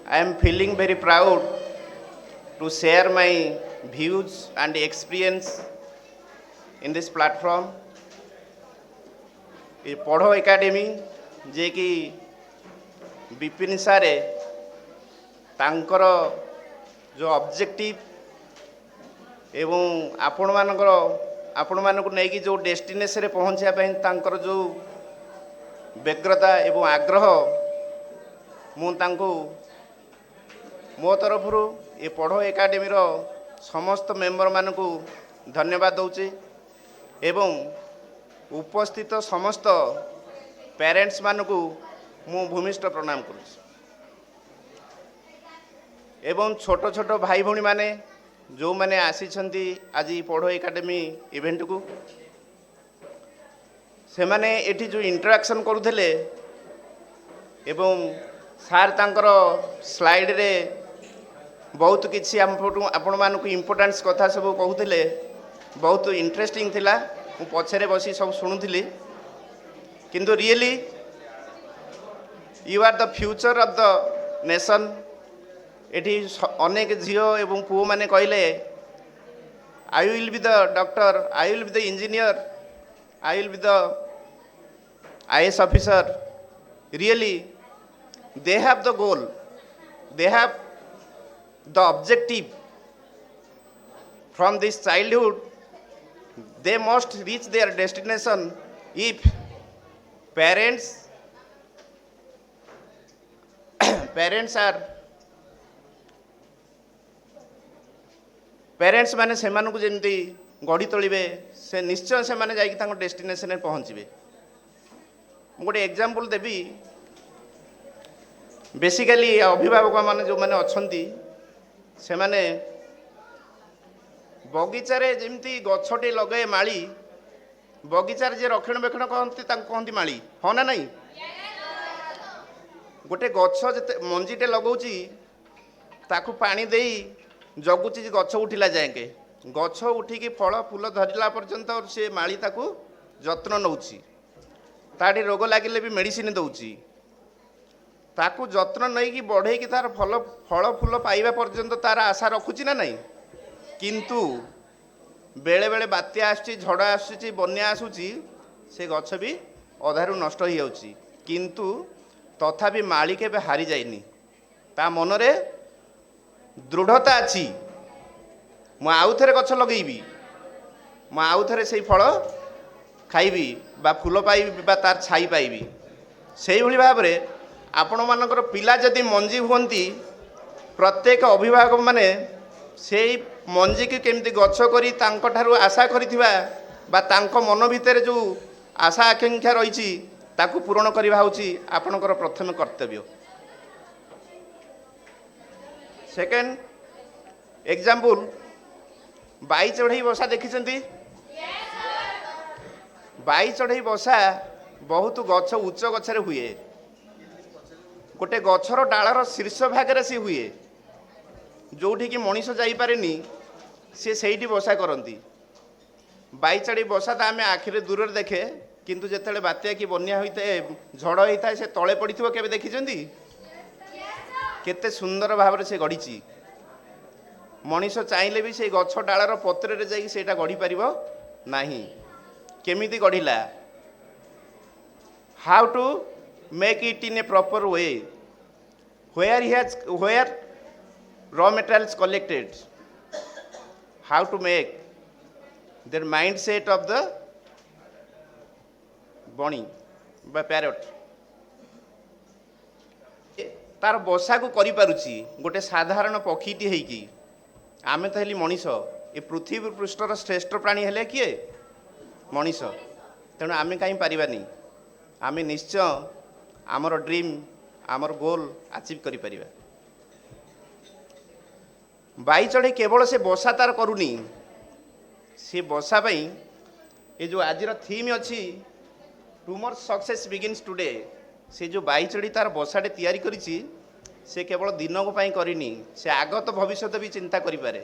I am feeling very proud to share my views and experience in this platform. ये पढ़ो academy जे कि विपिन सारे तांकर जो ऑब्जेक्टिव एवं आपण मानक नहीं जो डेस्टिनेशन रे पहुँचा तांकर जो व्यग्रता एवं आग्रह मो तरफ ये पढ़ो एकेडमी समस्त मेंबर मानक धन्यवाद दूचे एवं उपस्थित समस्त पेरेंट्स मानक मु भूमिष्ठ प्रणाम करुँ एवं छोट छोट भाई भौणी माने जो माने आसी आज पढ़ो एकेडमी इवेंट को से माने एठी जो इंटरेक्शन करुले एवं सार तांकर स्लाइड रे बहुत किसी आपण मानक इम्पोर्टेंस कथा सब कहते बहुत इंटरेस्टिंग थिला मु पछरे बसी सब शुणुली किंतु really you are the future of the nation एठी अनेक झियो एवं पुओ माने कहले I will be the doctor I will be the engineer I will be the IAS officer. Really they have the goal, they have the objective from this childhood. They must reach their destination if parents माने से मानक जेमती गढ़ी तोलिबे से निश्चय से माने जाइक तांको destination रे पहुँचबे। गोटे एग्जाम्पल देवी बेसिकली अभिभावक मान जो मैंने अच्छा से माने बगीचारे जमती गछटे लगे माली बगीचार जे रक्षणाबेक्षण कहती माली हाँ ना नहीं गोटे गछ जिते मंजीटे लगौची ताकू पानी देई जगुची गछ उठिला जाएके गछ उठिकी फल फूल धरला पर्यंत से माली ताकू जत्न नौची ताड़ी रोग लगिले भी मेडिसिन दौची ताकू जत्न नहीं कि बढ़े कि तार फल फूल पाइबा पर्यंत तार आशा रखुची ना नहीं किंतु बेले बेले बात्या आसुची झड़ आसुची बन्या आसुची से गछ भी अधारू नष्ट हो जाउची किंतु तथापि माली केबे हारी जाइनी ता मनरे दृढ़ता अच्छी मु आउ थे गछ लगेबी मु आउ थे से फल खाइबी बा फूल पाइबी बा तार छाई पाइबी से भाव में आपण मानकर पिला जदि मंजी हुंती प्रत्येक अभिभावक माने से मंजी की केमती गछ करी तांको ठारू आशा करिथिबा बा तांको मन भितर जो आशा आकांक्षा रही ताकू पूरण करवा होची आपणकर प्रथम कर्तव्य। सेकेंड एग्जाम्पल बाई चढ़ई बसा देखी बाई चढ़ई बसा बहुत गछ उच्च गछरे हुए गोटे गछर डालर शीर्ष भागरे सी हुए जोठी कि मनीष जाइपारेनी सी सेठी बसा करती बाई चढ़ई बसा तो आम आखिरे दूर देखे किंतु जिते बात्या कि बन्या होता है झड़ होता है से तले पड़ी केबे देखिछंती केते सुंदर भाव से गढ़ी मनीष चाहिले भी से गछ डालर पत्र जाई सेटा गढ़ी पारिबो नाही केमिति गढ़िला how to make it in a proper way where raw materials collected how to make their mindset of the bunny by parrot तार बसा को करि पारुची गोटे साधारण पक्षीटी हेकी आमे तो हेली मनीष ए पृथ्वी पृष्ठर श्रेष्ठ प्राणी हेले किए मनीष तेणु आमे कहीं पारिबानी आमे निश्चय आमर ड्रीम आमर गोल अचीव करि परिबा। बाई चढ़े केवल से बसा तार करूनी से बसा पई ये जो आज थीम अच्छी टुमोर सक्सेस बिगिन्स टुडे से जो बाई चढ़ी तार बसाटे तैयारी करिछि से केवल दिन को पाई करनी से आगत भविष्य भी चिंता करि पारे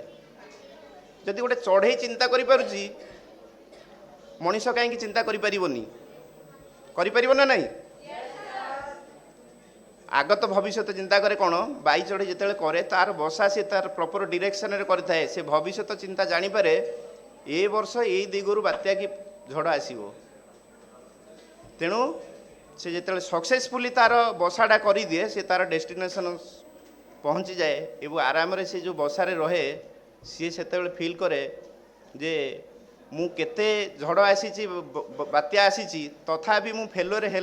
जदि गोटे चढ़ई चिंता करि पारुछि मनीष कहीं चिंता करि परिबोनी ना नहीं आगत भविष्य चिंता करे कौन बाई चढ़ी जिते करे तार बसा सी तार प्रॉपर डायरेक्शन रे करे से भविष्य चिंता जानीपे ए वर्ष यही दिगरू बात्या कि झड़ आसो तेणु से जिते सक्सेसफुली तार बसाटा कर दिए से तार डेस्टिनेशन पहुँची जाए एवं आराम से जो बसारे रहे सी से फिल करे जे मु केते झड़ आसी बात्या आसी तथापि मु फेलोर है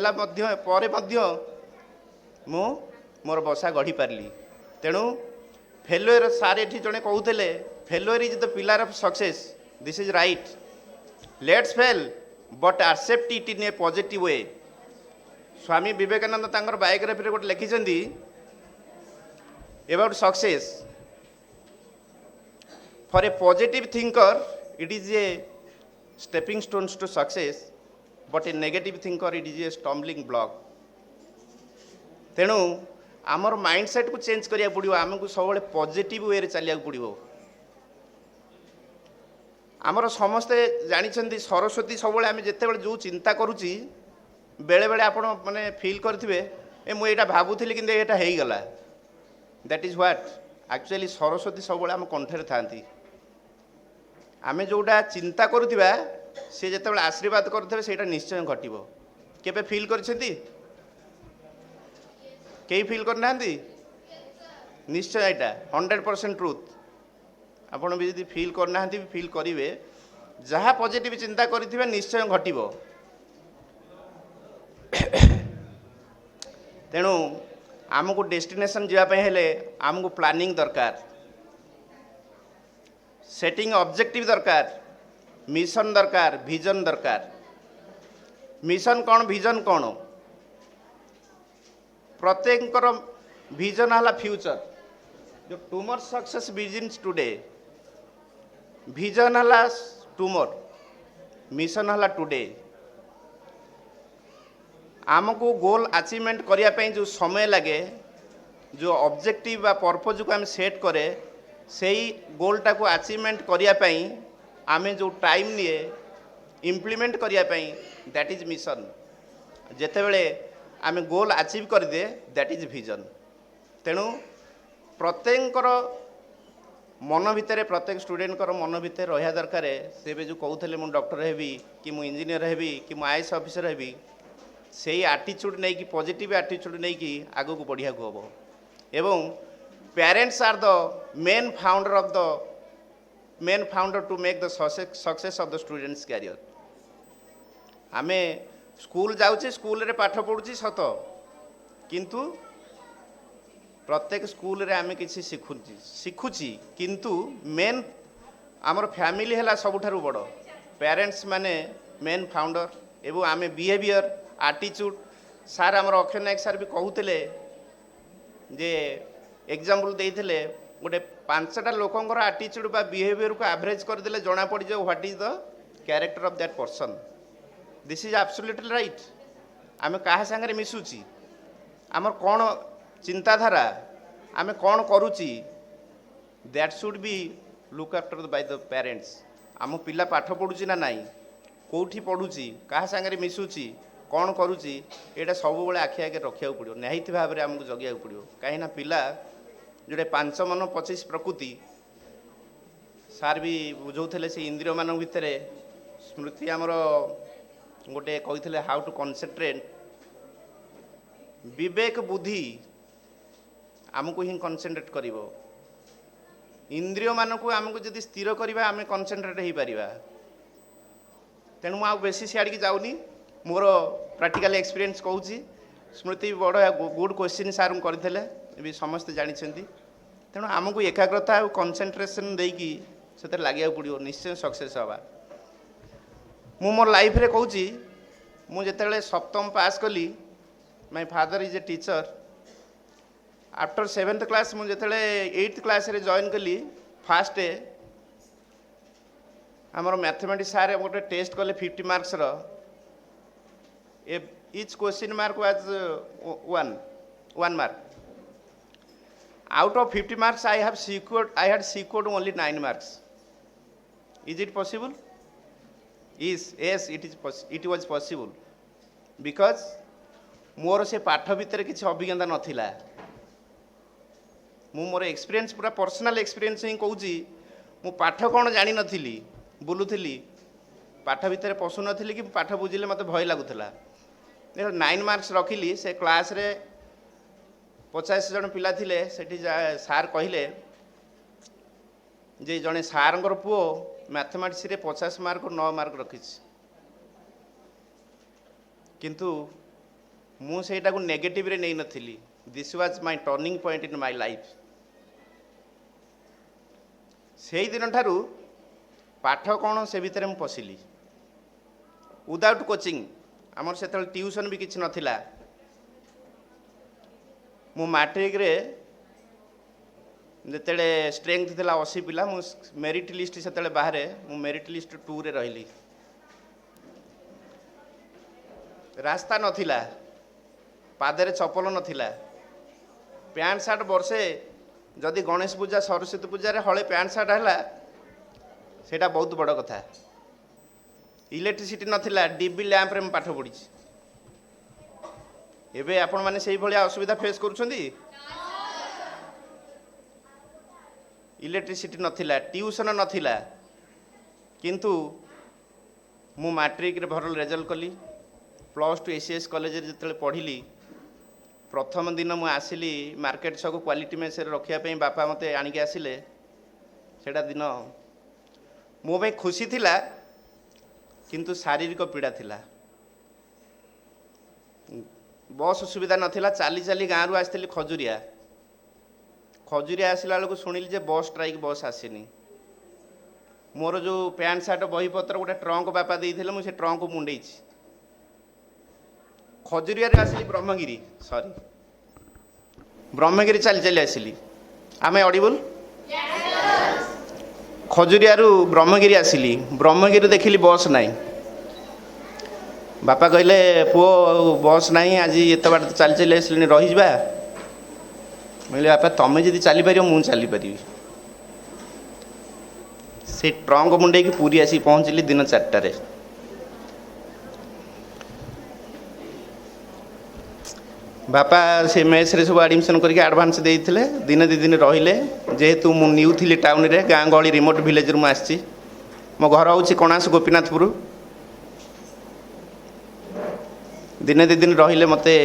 मु मोर बसा गढ़ी पारली तेणु फेलोर सारे जड़े कहते failure is the pillar of success this is right let's fail but accept it in a positive way Swami Vivekananda तांकर बायोग्राफी गोटे लिखिं about success for a positive thinker it is a stepping stones to success but a negative thinker it is a stumbling block तेणु आमर mindset को change करिया पड़ो आमको सब पॉजिटिव वे रे चलिया पड़ो आमर समस्ते जानी सरस्वती सब आम जिते जो चिंता करुच्ची बेले बेले आपण मैंने फील करेंगे ए मुझे भावुली कि यहाँ हो गला that is what actually Saraswati सब आम कंठे था आम जोटा चिंता करुवा सी जो आशीर्वाद करुवे से निश्चय घटो केबे फील कर कई फील करना निश्चय यहाँ 100% ट्रुथ आपण भी जब फील करना फील करेंगे जहाँ पॉजिटिव चिंता करेंगे निश्चय घटो तेणु आमको डेस्टिनेशन जावाई हेले आमको प्लानिंग दरकार सेटिंग ऑब्जेक्टिव दरकार मिशन दरकार विजन दरकार मिशन कौन विजन कौन प्रत्येक विजन है फ्यूचर जो टुमर सक्सेस बिगिन्स टुडे विजन है टुमर मिशन है टुडे आमको गोल अचीवमेंट करने जो समय लगे जो ऑब्जेक्टिव बा पर्पज को आम सेट करे से गोलटा को अचीवमेंट करने आम जो टाइम निए इम्प्लीमेंट करने दैट इज मिशन जितेबले आम गोल अचीव कर दे दैट इज विजन तेणु प्रत्येक मन भितर प्रत्येक स्टूडेंट मन भितर रहा दरकार से जो कहते मुझे डॉक्टर हेबी कि मु इंजीनियर हेबी कि मु आईएएस ऑफिसर हेबी से एटीट्यूड नहीं कि पॉजिटिव एटीट्यूड नहीं कि आगू को बढ़िया को हम एवं parents are the main founder to make the success of the students career आमे स्कूल जाऊँचे स्कूल रे पाठ पढ़ुची सत किंतु प्रत्येक स्कूल रे आमे किसी शिखुची किंतु मेन आमर फैमिली है सबुठारु बड़ पेरेंट्स माने मेन फाउंडर एवं आमे बिहेवियर एटीट्यूड सार आमर अक्षय नायक सार भी कहते जे एग्जाम्पल देते गोटे 5टा लोकंर एटीट्यूड बा बिहेवियर को एवरेज करदे जना पड़ जाए what is the character of that person this is absolutely right आम क्या सांगे मिशुची आमर कौन चिंताधारा आम कौन करुची that should be look after by the parents आम पिला पाठ पढ़ुची ना नाई कौटी पढ़ुची क्या सांगे मिशुची कौन करुची यहाँ सब आखि आगे रखा पड़ो निहित भाव में आमको जगिया पड़ो कहीं पिला जोड़े 5 मन 25 प्रकृति सार भी बुझाऊे से इंद्रिय मान भितर स्मृति आमर गोटे कहते हाउ टू कनसेंट्रेट विवेक बुद्धि आमको ही कनसेंट्रेट कर इंद्रिय मान को आमको जब स्थिर करवा आम कनसेंट्रेट हो पार तेणु मुझे बेसी सियाड़ की जाऊनी मोर प्रैक्टिकल एक्सपीरियंस कहूँ स्मृति बड़ गुड क्वेश्चन सार करते समस्ते जानते तेणु आमको एकाग्रता और कनसेंट्रेशन देकी से लगे पड़ो निश्चय सक्सेस हवा मु मोर लाइफ रे कहूँ मुझे सप्तम पास कली my father is a teacher after 7th class मुझे 8th क्लास रे जॉइन कली फास्ट डे आमर मैथमेटिक्स सारे गोटे टेस्ट कले 50 marks each question mark was one mark. Out of 50 marks, I had secured only 9 marks. Is it possible? Yes, it was possible. Because मोर से पाठ भितर किसी अभिज्ञता नथिला मु मोर एक्सपीरियंस पूरा पर्सनल एक्सपीरियंस ही कहूँ मु पाठ कौन जानी नथिली बुलूली पाठ भितर पशु नथिली कि पाठ बुझिले मत भय लगुला 9 मार्क्स रखिली से क्लास रे 50 जन पिला थिले सेठी सार कहले जे जने सारंगर पुओ मैथमेटिक्स रे 50 मार्क 9 मार्क रखी किंतु मु सेटा को नेगेटिव रे नहीं नथिली this was my turning point in my life से दिन ठारू पाठ कौन से भितर मु पशिली विदाउट कोचिंग आमर से ट्यूशन भी किसी नथिला मु मैट्रिक रे जिते स्ट्रेंथ थिला 80 पिला मु मेरिट लिस्ट से बाहर मु मेरिट लिस्ट 2 रे रहिली रास्ता नथिला पादरे चपल नथिला पैंट सार्ट वर्षे जदि गणेश पूजा सरस्वती पूजा रे हले पैंट सार्ट है सेटा बहुत बड़ कथा इलेक्ट्रिसिटी नथिला डीबी लैंप रे पाठ पढ़ी एबे आपण माने सेही भलिया असुविधा फेस करूछंदी इलेक्ट्रिसिटी नथिला ट्यूशन नथिला किंतु मु मैट्रिक रे भरल रिजल्ट कली +2 एसीएस कॉलेज रे जतले पढ़िली प्रथम दिन मु आसिली मार्केट छक क्वालिटी मेस रे रखिया पे बापा मते आनिके आसिले सेटा दिन मो भाई खुशी थिला किंतु शारीरिक पीड़ा थिला बस सुविधा नथिला चाली चाली गाँव आसती खजुरिया खजुरिया आसला बेलू शुणिली जे बस स्ट्राइक बस आसीनी मोर जो पैंट सार्ट बहीपत्र गोटे ट्रंक बापा देते मुझे ट्रंक मुंडे खजुरिया आसली ब्रह्मगिरी सॉरी ब्रह्मगिरी चली चली आसली आम ऑडिबल खजुरिया ब्रह्मगिरी आसली ब्रह्मगिरी देखिली बस नाई बापा कहले पुओ बस नाई आज एत बाट चली चली आसली रही जा बोले बापा तुम्हें जदि चली पार मुझे चली पारि से ट्रंक मुंडे की पूरी आसी पहुँचली दिन 4टारे बापा से मेस रे सब एडमिशन करके एडवांस देते दिन 2 दिन रहिले जेहेतु मु न्यू थी टाउन रे गाँ गली रिमोट विलेज रू आसी मो घर हूँ कणास गोपीनाथपुर दिन 2 दिन रहिले मते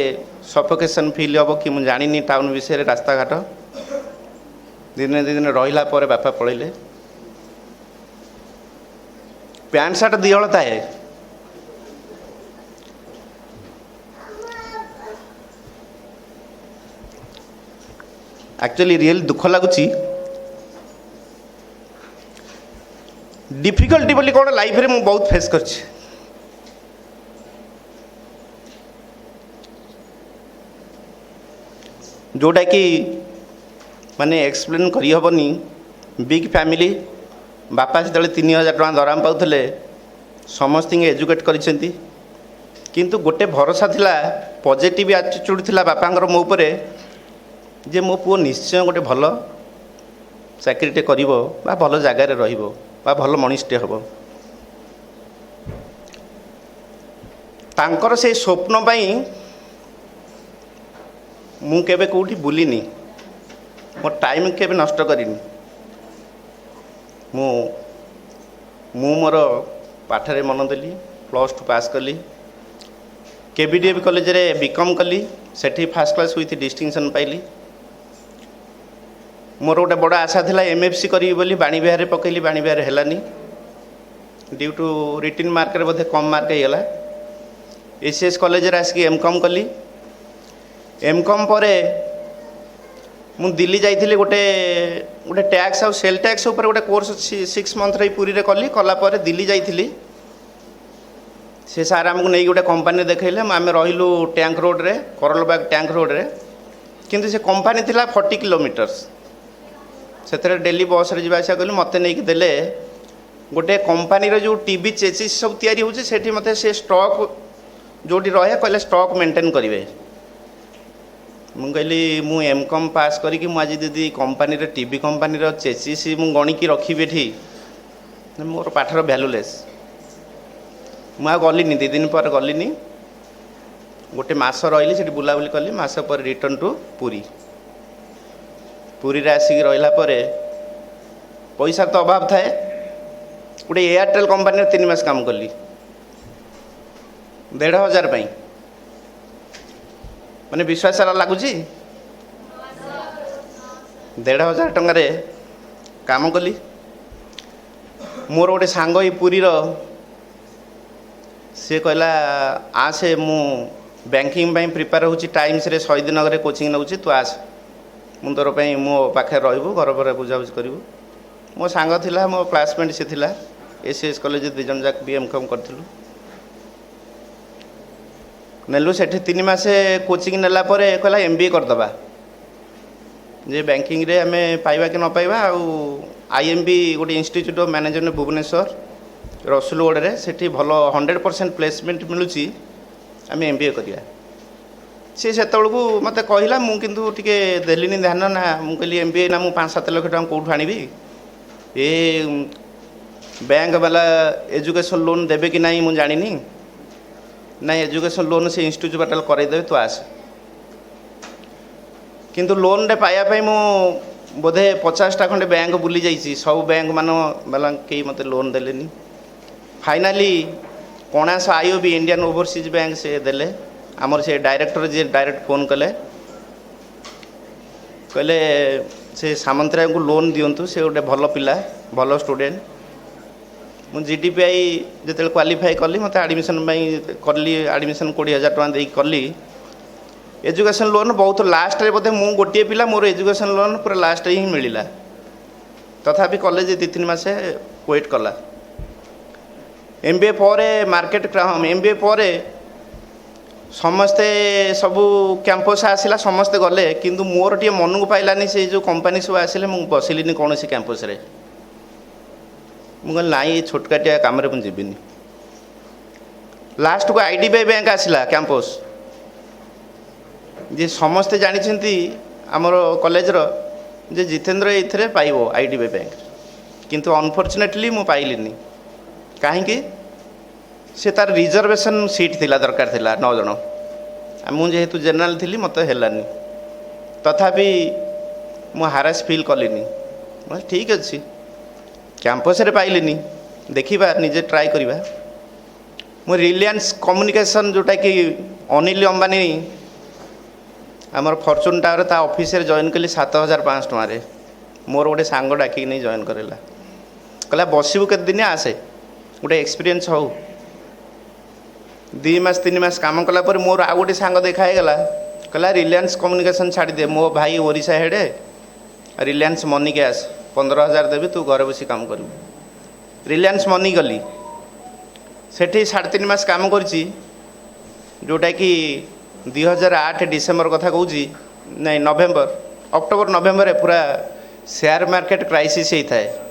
सफोकेशन फील हम कि मुझे जानी टाउन विषय रास्ता घाट दिन 2 दिन रहिला पर बापा पलैले पैंट सार्ट दिहल थाए एक्चुअली रियल दुख लगुच डिफिकल्टी बोली कौन लाइफ रे मु बहुत फेस कर जोटा कि माने एक्सप्लेन करी हबनी बिग फैमिली बापा से 3000 टका दरम पाउथले समस्त एजुकेट करिसेंती किंतु गोटे भरोसा थिला पॉजिटिव एटीट्यूड थिला बापांगर मो उपरे जे मो पुओ निश्चय गोटे भल चाकरीटे करिवो बा भल जगार रहिवो बा भल मनीषटे हबो तांकर से स्वप्न पाई मु केबे कोठी बुलिनी मो टाइम केबे नष्ट करिनी मु मोर पाठरे मन देली +2 पास कली केबीडीएवी कॉलेज रे बीकॉम कली सेठी फर्स्ट क्लास विथ डिस्टिंक्शन पाइली मोर गोटे बड़ आशा था एमएफसी करी बोली बाणी बिहार पकईली बाणी बिहार हेलानी ड्यू टू रिटिन मार्क रे बोधे कम मार्क होगा एसीएस कॉलेज रे आसिक एमकॉम कली एमकॉम पर मु दिल्ली जाइली गोटे गोटे टैक्स आउ सेल टैक्स उपर गोटे कोर्स 6 मंथ रे पुरी रे कली कला पर दिल्ली जाइली से सार आमको नहीं गोटे कंपनी देखले आम रहिलु टैंक रोड रे करलबाग टैंक रोड रे किंतु से कंपनी थिला 40 किलोमीटर्स से डेली बस रे जावासा कलु मत नहीं देले गोटे कंपनी जो टीवी चेसिस सब तैयारी होची सेठी मते से स्टॉक जोटी रहे कहले स्टॉक मेंटेन करेंगे मु कहली मु एमकॉम पास करी मु आज दीदी कंपनी रे टीवी कंपनी रो चेसिस मु गणिकी रखी एठी मोर पाठर भैल्यूलेस मु गलिनी 2 दिन पर गलिनी गोटे मास रही से बुलाबुली कली मास पर रिटर्न टू पुरी पुरी आसिक रहा पैसा तो अभाव थाए गोटे एयरटेल कंपनी 3 मास काम कली 1500 पाई माने विश्वास लगुच 1500 टंकार काम कली मोर गोटे सांग ही पुरीर सी कहला आसे मु बैंकिंग प्रिपेयर हो टाइम्स रे शहीद नगर कोचिंग नौ तू आस मु तोर मो पाखे रही घर पर बुझाबुझ करूँ मो सांग थिला मो क्लासमेट से थिला एसीएस कॉलेज 2 जन जाक बीएमकम करूँ नेलु से 3 मास कोचिंग नेला कहला एमबीए करदबा जे बैंकिंग रे आमे पाइबा कि न पाइबा आईएमबी गोटे institute of management Bhubaneswar Rasulgarh रे सेठी भलो 100% प्लेसमेंट मिलूची आमे एमबीए करिया से सेतबेलू मत कहला मु किंतु टिके देलिनी ध्यान ना मु कहली एमबीए ना मु 5-7 लाख टका कोठु आनिबी ए बैंक वाला एजुकेशन लोन देबे कि नहीं मु जानिनी ना एजुकेशन लोन से इंस्टीट्यूट बाटल कराई देबे तू आस किंतु लोन रे पाया पाई मु बोधे 50टा खंडे बैंक बुली जाइए सब बैंक मान वाला कई मत लोन देलेनी फाइनाली कणास आईओबी इंडियन ओवरसीज बैंक से देले आमर से डायरेक्टर जी डायरेक्ट फोन कले कहले से सामंतराय को लोन दिंतु से गोटे भल पिला भल स्टूडेंट मु जीडीपीआई जो क्वालिफाई कली मत आडमिशन कली आडमिशन 20,000 टका दे कली एजुकेशन लोन बहुत लास्ट रे बोधे मु गोटे पिला मोर एजुकेशन लोन पूरा लास्ट ही मिलला तथापि कॉलेज 2-3 मास वेट कला एमबीए पर मार्केट क्राउन एमबीए पर समस्ते सबू कैंपस आसला समस्ते गले किंतु मोर टे मन को पाइलानी से जो कंपनी सब आसिले मु बसिलिनी कौन सी कैंपस रे मु कहली नाई छोटकाटिया काम रे जीविनी लास्ट को आईडीबीआई बैंक आसला कैंपस जे समस्ते जानी आमर कॉलेज जे जितेंद्र ये पाइब आईडीबीआई बैंक किंतु अनफॉर्चुनेटली मु पाइलिनी कहीं से तार रिजर्वेशन सीट थिला दरकार थिला 9 जन मु जेहेतु जनरल थी मत हेलानी तथापि मु हारास फील कलिनी ठीक अच्छे कैंपस रे पाइलिनी देखिबा निजे ट्राई करिबा मु रिलायंस कम्युनिकेशन जोटा कि अनिल अंबानी आमर फॉर्चून टावर ता ऑफिस रे जॉइन कली 7,500 टका मोर गोटे सांग डाकी नहीं जॉइन करेला कहला बसबू के दिन आसे गोटे एक्सपीरियंस हो 2 मास 3 मास काम कला पर मोर आ गोटे सांग देखागला कहला रिलायंस कम्युनिकेशन छाड़ी दे मो भाई ओडिशा हेडे रिलायंस मनी के आस 15,000 देवी तू घर बसी काम कर रिलायंस मनी गली सेठी 3.5 मास काम करची जोटा कि 2008 डिसेम्बर कथा कहूँ नहीं नवेम्बर अक्टोबर नवेम्बर पूरा शेयर मार्केट क्राइसिस होता है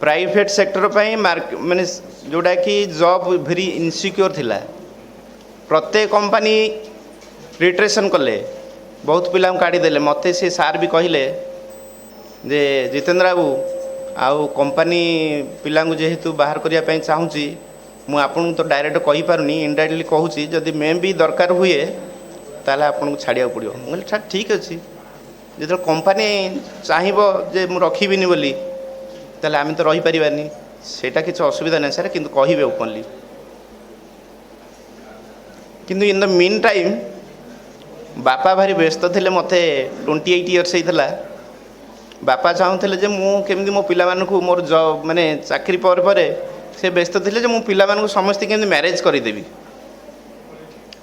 प्राइवेट सेक्टर माने जोटा कि जॉब भेरी इनसिक्योर थिला प्रत्येक कंपनी रिट्रेशन कले बहुत पिला काढ़ीदे मत से सार भी कहले जे जितेंद्र बाबू आउ कंपनी पिला जेहेतु बाहर करने चाहूँगी मु आपन तो डायरेक्ट कही पारुनी इनडायरेक्टली कहूँ जदि मे भी दरकार हुए ताले आपन को छाड़िया पड़ो मुझे ठीक अच्छे जो कंपनी चाहिए जे मु रखीबिनी बोली ताले आम तो रही पारिबानी सेटा किसी असुविधा नहीं सर किंतु कहिबे ओपनली किंतु इन द मीन टाइम बापा भारी व्यस्त थे मत 28 इयर्स होता बापा चाहूले जे मु केमी मो पिला मानकु मोर जॉब माने चाकरी पर से व्यस्त थे जे मु पिला मानकु समस्ते केमी मैरेज करदेवी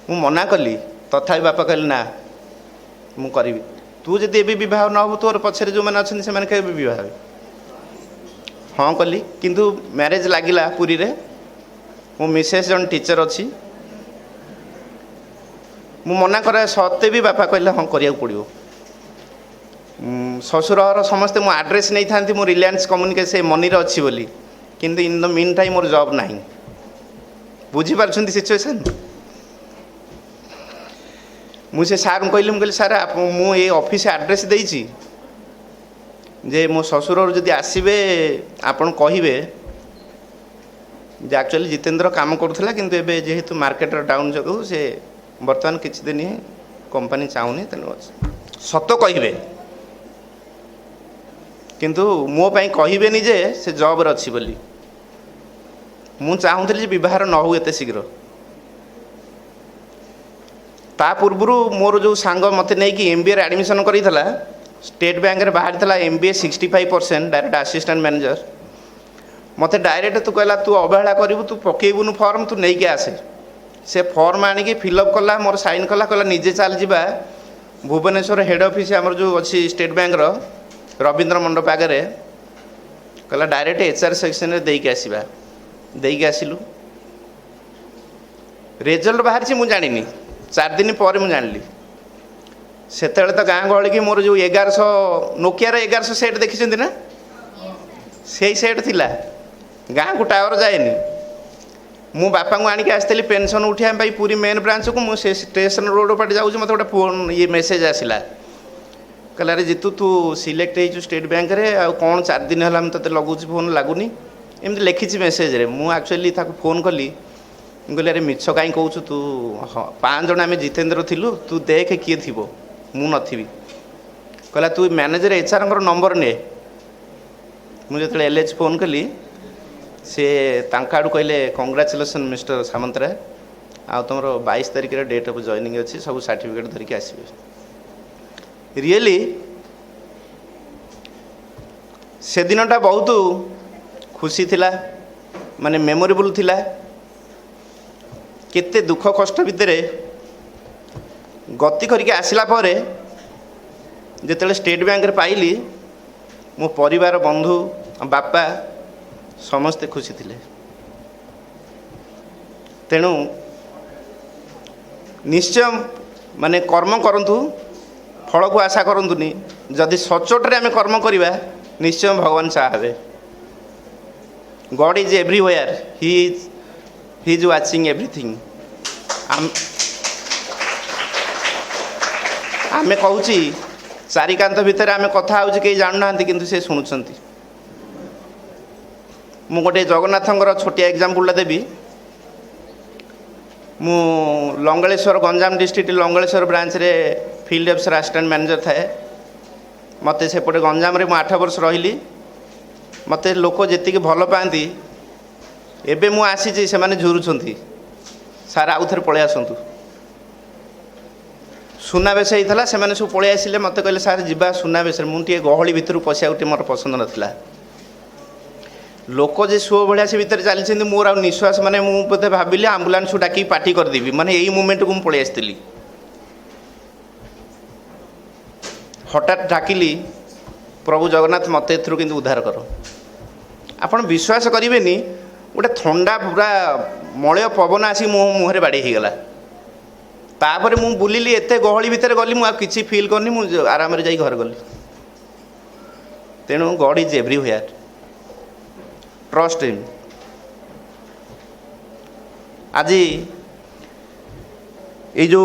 मु मना कली तथापि बापा कहले ना मु करी तू जब ए बह न हो तोर पछरे जो मैंने अच्छा से मैंने बह हाँ कली किंतु मैरेज लगिला पुरी रे मो मिसेस जन टीचर अच्छी मु मना करा सत्ते भी बापा कहले हाँ करिया पड़ो ससुर समस्ते मो आड्रेस नहीं था मो रिलायंस कम्युनिकेशन मनी रे अच्छी बोली किंतु in the mean time more job नहीं बुझी पार्छंती सिचुएशन मुझे सार कहली सार मु ये ऑफिस एड्रेस देइछि जे मो ससुर जदि आसबे आपन कहिबे जे एक्चुअली जितेंद्र काम करूला किंतु एबे जेहेतु मार्केट डाउन जो से बर्तमान किसी दिन कंपनी चाहूनी तेणु सत कहे किंतु मो पाई कहबेनि जे से जॉब रे अच्छी बोली मु चाहूली विवाह न हो एते शीघ्र ता पूर्व मोर जो सांग मत नहीं कि एमबीए एडमिशन करा स्टेट बैंक रे बाहर था एमबीए 65% डायरेक्ट असिस्टेंट मैनेजर मत डायरेक्ट तू कहला तू अवहेला करू तू पकेबुनु फॉर्म तू नहीं आसे से फॉर्म आनिकी फिलअप कला मोर साइन कला कहला निजे चल जावा भुवनेश्वर हेड ऑफिस आमर जो अच्छी स्टेट बैंक रवींद्र मंडप आगे कहला डायरेक्ट एचआर सेक्शन रे देके आसीबा देके आसिलु रिजल्ट बाहर मु जानिनी 4 दिन पर मु जानली सेते तो गाँ गहली की मोर जो 1100 नोकियार 1100 सेट देखी ना से सेट थिला गाँ को टावर जाएनि मु बापा को आनिक आसती पेंशन उठाई पूरी मेन ब्रांच को मुझे स्टेशन रोड पटे जाऊँ मत गोटे फोन ये मेसेज आसला कहला रे जीतू तू सिलेक्ट हो स्टेट बैंक रे आ कौन 4 दिन है ते लगुच फोन लगुनि एमती लिखी मेसेज रे मु एक्चुअली फोन कली कहली अरे मिछ कहीं कौच तू हाँ 5 जन आम जितेंद्र थिलु तू देख किए थी मु नथिबी कहला तू मैनेजर एचआर नंबर ने मुझे एलएच फोन कली से आड़ू कहले कंग्राचुलेसन मिस्टर सामंतराय आ तुम 22 तारिख डेट ऑफ जॉइनिंग अच्छी सब सर्टिफिकेट धरिकी आसबे रियली से दिनटा बहुत खुशी थिला माने मेमोरेबल थिला केते दुख कष्ट भितर गति करके आसला परे जेतेले स्टेट बैंक रे पाइली मो परिवार बंधु बापा समस्ते खुशी थिले तेणु निश्चय माने कर्म करंतु फल को आशा करंतुनी जदि सचोट रे आमे कर्म करिबा निश्चय भगवान चाहे God is everywhere he is watching everything आमे कहूची चारिकांत भितर आमे कथा होची कई जानना किंतु से शुणुचंती मु गोटे जगन्नाथंकर छोटिया एग्जांपल देवी मु लंगलेश्वर गंजाम डिस्ट्रिक्ट लंगलेश्वर ब्रांच रे फील्ड अफसर असिस्टेंट मैनेजर थाए मते सेपटे गंजाम रे मु 8 वर्ष रहिली मते लोक जेतिके भल पाती एबे मु आसी से माने झुरुचंती सार आउ थे पलि आसतु सुनाबेश होता से मैंने सब पलि आसिले मत कहले सार जीवा सुनाबेश मुझे गहली भितर पशिया मोर पसंद नाला लोक जे शो भाया से भितर चली मोर आ निश्वास माने मुझे भाविली आम्बुलांस डाक पार्टी करदेवी माने यही मोमेंट को पलि आसती हठात डाकिली प्रभु जगन्नाथ मत एथुरु किंतु उद्धार कर आपण विश्वास करेनि गोटे थंडा पूरा मलय पवन आसी मो मुहरे बाड़ी होगला तापर मु बुलिली एते गहली भितर गली मु किसी फील करनी मु आराम रे जाई घर गली तेणु God is everywhere trust him आज ये जो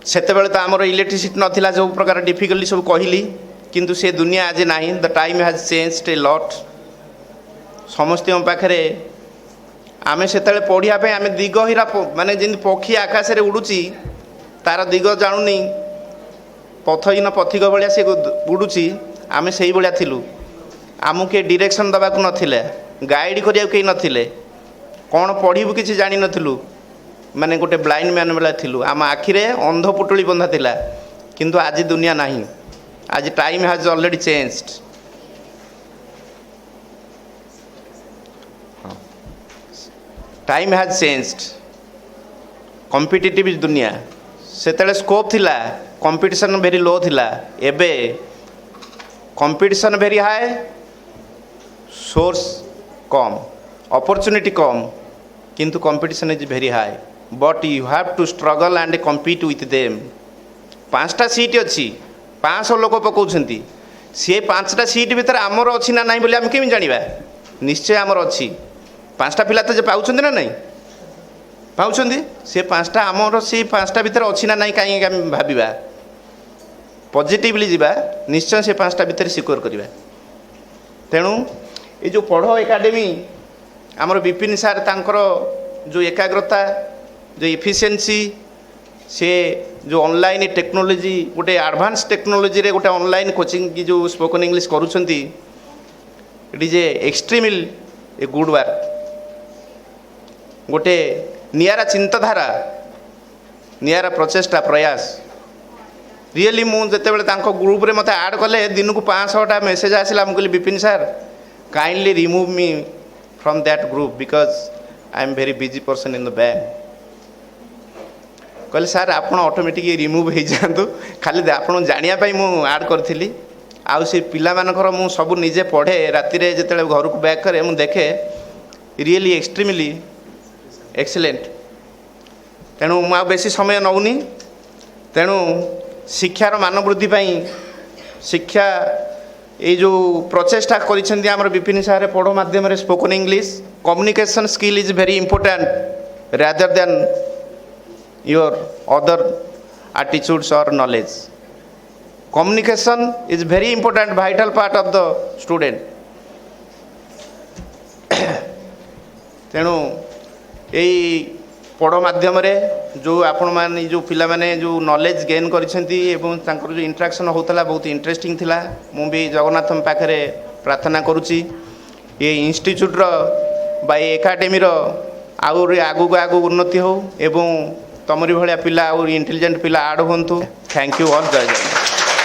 सेते बेले तो आमर इलेक्ट्रिसिटी नथिला जो प्रकार डिफिकल्टी सब कहली किंतु से दुनिया आज नहीं the time has changed a lot समस्त पाखे आमे सेतले पढ़िया आमे दिग हीरा माने जिन पक्षी आकाश रे उड़ुची तार दिग जानुनी पथहीन पथिक भाया से उड़ुची आमे सही भाया थिलु आमु के डायरेक्शन दबा को नथिले गाइड करिया के नथिले कौन पढ़िबु किछि जानि नथिलु माने गोटे ब्लाइंड मैन वाला थिलु आम आखिरे अंध पुटुली बंधा थिला किंतु आज दुनिया नहीं आज time has already changed time has changed competitive दुनिया सेतले स्कोप थिला कंपटीशन वेरी लो थिला एबे कंपटीशन वेरी हाई सोर्स कम अपॉर्चुनिटी कम किंतु competition is very high but you have to struggle and compete with them 5टा सीट अच्छी 500 लोक पकाउछंती सी 5टा सीट भीतर आमर अच्छी ना नहीं बोली आम केमी जानिबा निश्चय आमर अच्छी 5टा पिला तो जे पाउछंती ना नहीं पाउछंती से 5टा आमर से 5टा भीतर अच्छी ना नहीं कहीं आम भाबिबा पॉजिटिवली जीवा निश्चय से 5टा भीतर सिक्योर करिबा तेणु ये जो पढ़ एकाडेमी आमर विपिन सार तांकर जो एकाग्रता जो इफिशिएंसी से जो ऑनलाइन टेक्नोलॉजी गोटे एडवांस टेक्नोलॉजी रे गोटे ऑनलाइन कोचिंग की जो स्पोकन इंग्लिश करूछंती it is extremely a good work गोटे नियारा चिंताधारा नियारा प्रचेष्टा प्रयास रियली मुझे ग्रुप रे मत ऐड कले दिन को 500टा मेसेज आसला मुझे Vipin sir kindly remove me from that group because I am very busy person in the bank कहले सर आप ऑटोमेटिक रिमूव हो जातु खाली आपन जानापी मुझे ऐड करी आउ से पिला मानकर मु सब निजे पढ़े राति जो घर को बैक करे मुझे देखे रियली एक्सट्रीमली एक्सीलेंट तेणु मु बेसी समय नौनी तेणु शिक्षार मान वृद्धि शिक्षा ये जो प्रचेषा कर विपिन सारे पढ़ो माध्यम spoken English communication skill is very important rather than your other attitudes और knowledge communication is very important vital part of the student तेणु यही पढ़ माध्यम जो आपण मान जो पिला माने जो नॉलेज गेन करिसेंती एवं तांकर जो इंटरेक्शन होतला बहुत इंटरेस्टिंग थिला मु भी जगन्नाथ पाखरे प्रार्थना करूची ये इंस्टीट्यूट रो बाय एकेडमी रो आगु आगु उन्नति हो एवं तमरी भलिया पिला और इंटेलिजेंट पिला आड होंतु थैंक यू ऑल जय जय।